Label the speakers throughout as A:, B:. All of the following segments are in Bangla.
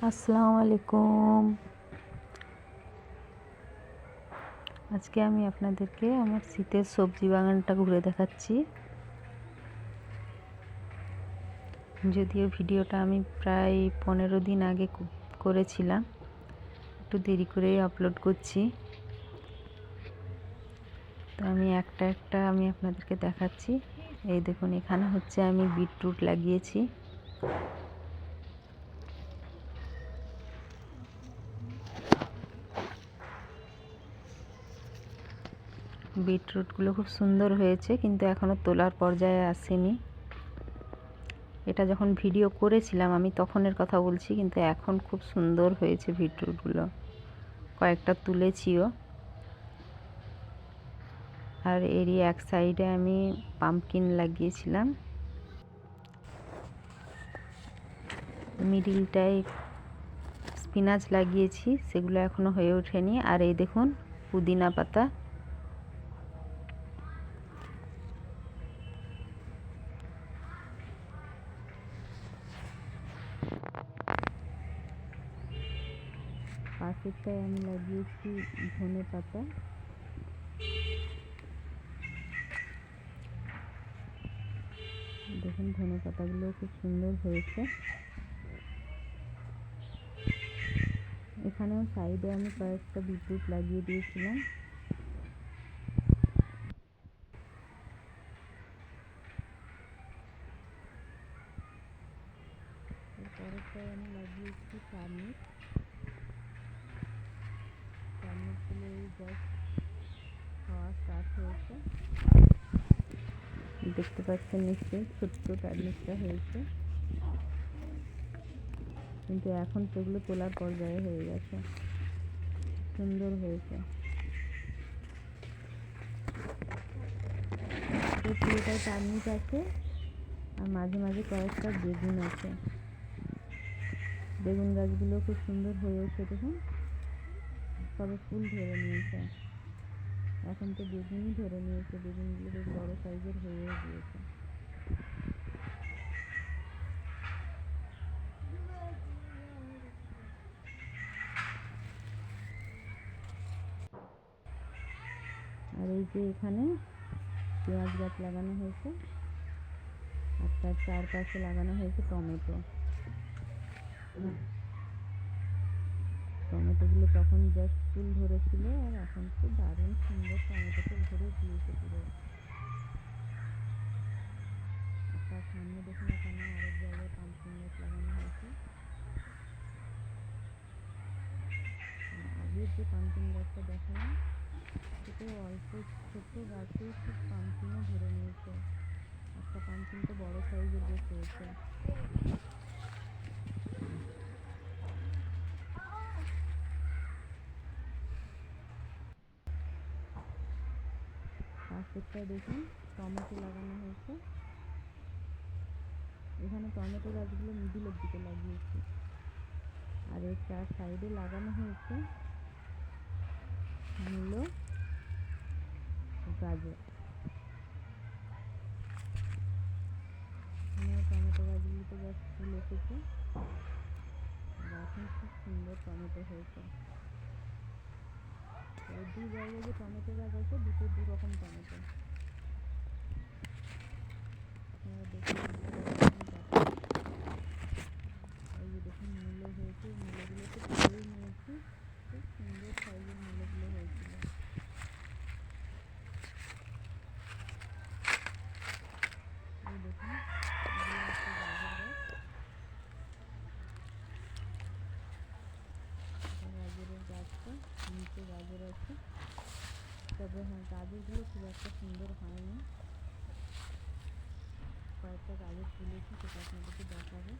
A: আসসালামু আলাইকুম। আজকে আমি আপনাদেরকে আমার শীতের সবজি বাগানটা ঘুরে দেখাচ্ছি। যদিও ভিডিওটা আমি প্রায় 15 দিন আগে করেছিলাম, একটু দেরি করেই আপলোড করছি। তো আমি একটা আমি আপনাদেরকে দেখাচ্ছি। এই দেখুন, এখানে হচ্ছে আমি বিটরুট লাগিয়েছি। বিটরুটগুলো খুব সুন্দর হয়েছে, কিন্তু এখনও তোলার পর্যায়ে আসেনি। এটা যখন ভিডিও করেছিলাম আমি তখনের কথা বলছি, কিন্তু এখন খুব সুন্দর হয়েছে বিটরুটগুলো। কয়েকটা তুলেছিও। আর এরই এক সাইডে আমি পাম্পকিন লাগিয়েছিলাম, মিডিলটায় স্পিনাচ লাগিয়েছি, সেগুলো এখনো হয়ে ওঠেনি। আর এই দেখুন পুদিনা পাতা। পাশেরটায় আমি লাগিয়েছি ধনে পাতা। দেখুন ধনে পাতাগুলো খুব সুন্দর হয়েছে। এখানেও সাইডে আমি কয়েকটা বিটরুট লাগিয়ে দিয়েছিলাম। এরপরেরটায় আমি লাগিয়েছি টারনিপ। টারনিপগুলো এই জাস্ট খাওয়া স্টার্ট হয়েছে। দেখতে পাচ্ছেন নিশ্চয়ই ছোট্ট টারনিপটা হয়েছে, কিন্তু এখন সেগুলো তোলার পর্যায়ে হয়ে গেছে। সুন্দর হয়েছে। তো পুরোটাই টারনিপ আছে, আর মাঝে মাঝে কয়েকটা বেগুন আছে। বেগুন গাছগুলো খুব সুন্দর হয়েছে। দেখুন সবে ফুল ধরে নিয়েছে। এখন তো বেগুনই ধরে নিয়েছে। বেগুনগুলো বেশ বড় সাইজের হয়ে গিয়েছে। আর এই যে এখানে পেঁয়াজ গাছ লাগানো হয়েছে, আর তার চারপাশে লাগানো হয়েছে টমেটো। টমেটোগুলো তখন জাস্ট ফুল ধরেছিল, আর এখন তো দারুণ সুন্দর টমেটো ফুল ধরে দিয়েছে পুরো। তার সামনে দেখুন এখানে আরেক জায়গায় পাম্পকিন গাছ লাগানো হয়েছে। আগের যে পাম্পকিন গাছটা দেখালাম সেটাও অল্প ছোট গাছেই খুব পাম্পকিনও ধরে নিয়েছে। একটা পাম্পকিন তো বড় সাইজের বেশ হয়েছে। পাশেরটায় দেখুন টমেটো লাগানো হয়েছে। এখানে টমেটো গাছগুলো মিডিলের দিকে লাগিয়েছি, আর এর চার সাইডে লাগানো হয়েছে মূলো, গাজর। টমেটো গাছগুলোতে জাস্ট ফুল এসেছে, আর এখন খুব সুন্দর টমেটো হয়েছে। এই দুই জায়গায় যে টমেটো গাছ আছে, দুটো দু রকম টমেটো। এই যে দেখুন মূলো হয়েছে, মূলোগুলো তো তুলেই নিয়েছি। খুব সুন্দর সাইজের মূলোগুলো হয়েছিল। এই দেখুন এগুলো হচ্ছে গাজর গাছ। গাজরের গাছটা নিচে গাজর আছে, তবে হ্যাঁ গাজরগুলো খুব একটা সুন্দর হয়নি। কয়েকটা গাজর তুলেছি, সেটা আপনাদেরকে দেখাবো।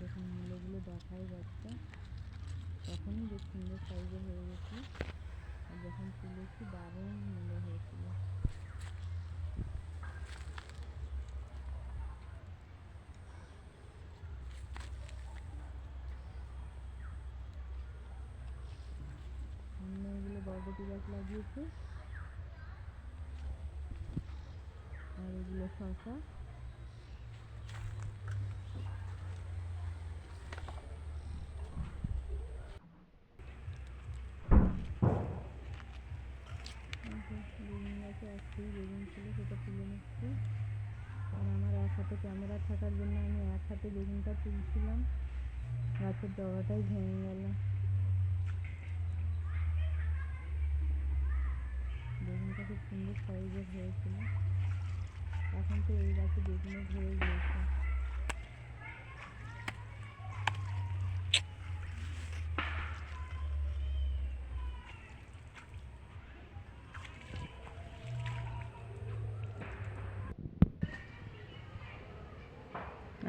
A: দেখুন মূলোগুলো দেখাই যাচ্ছে, তখনই বেশ সুন্দর সাইজের হয়ে গেছে। আর যখন তুলেছি দারুণ মূলো হয়েছিল। সামনে এগুলো বরবটি গাছ লাগিয়েছি। হলো শসা। বেগুন গাছে একটাই বেগুন ছিল, সেটা তুলে নিচ্ছি। আর আমার এক হাতে ক্যামেরা থাকার জন্য আমি এক হাতে বেগুনটা তুলছিলাম, গাছের ডগাটাই ভেঙে গেল। বেগুনটা খুব সুন্দর সাইজের হয়েছিল। এখন তো এই গাছে বেগুনে ধরে গিয়েছে।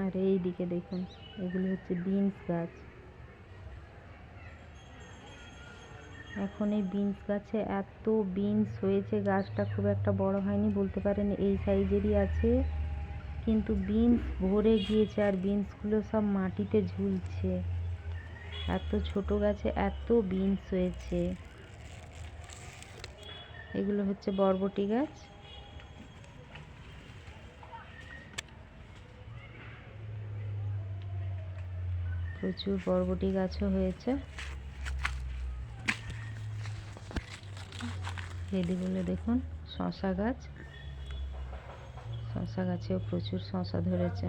A: আর এই দিকে দেখুন, এগুলো হচ্ছে বিনস গাছ। এখন এই বিনস গাছে এত বিনস হয়েছে, গাছটা খুব একটা বড় হয়নি, বলতে পারেন এই সাইজেরই আছে, কিন্তু বিনস ভরে গিয়েছে আর বিনসগুলো সব মাটিতে ঝুলছে। এত ছোট গাছে এত বিনস হয়েছে। এগুলো হচ্ছে বরবটি গাছ। প্রচুর বরবটি গাছও হয়েছে। এদিকগুলো দেখুন, শসা গাছ। শসা গাছেও প্রচুর শসা ধরেছে।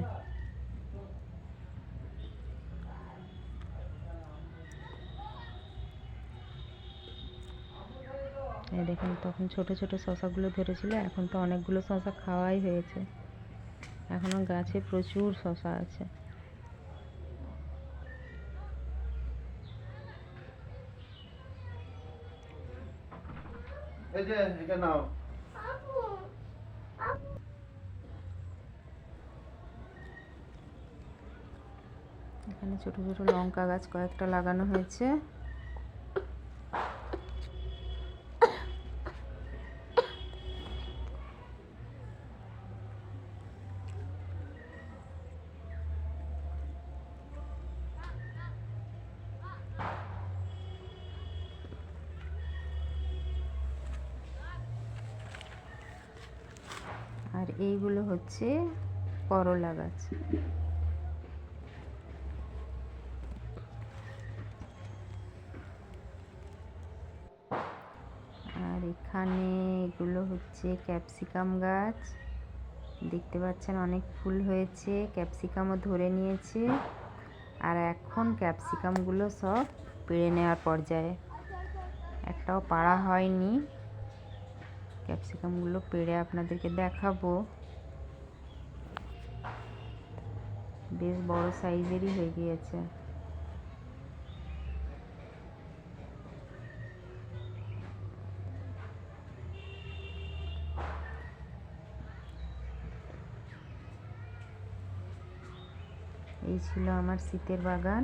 A: এই দেখুন, তখন ছোট ছোট শসাগুলো ধরেছিল, এখন তো অনেকগুলো শসা খাওয়াই হয়েছে। এখনো গাছে প্রচুর শসা আছে। এখানে ছোট ছোট লঙ্কা গাছ কয়েকটা লাগানো হয়েছে। আর এইগুলো হচ্ছে করলা গাছ। আর এখানে এগুলো হচ্ছে ক্যাপসিকাম গাছ। দেখতে পাচ্ছেন অনেক ফুল হয়েছে, ক্যাপসিকামও ধরে নিয়েছে। আর এখন ক্যাপসিকামগুলো সব পেড়ে নেওয়ার পর্যায়ে, একটাও পাড়া হয়নি। ক্যাপসিকামগুলো পেড়ে আপনাদেরকে দেখাবো। বেশ বড় সাইজেরই হয়ে গিয়েছে। এই ছিল আমার শীতের বাগান।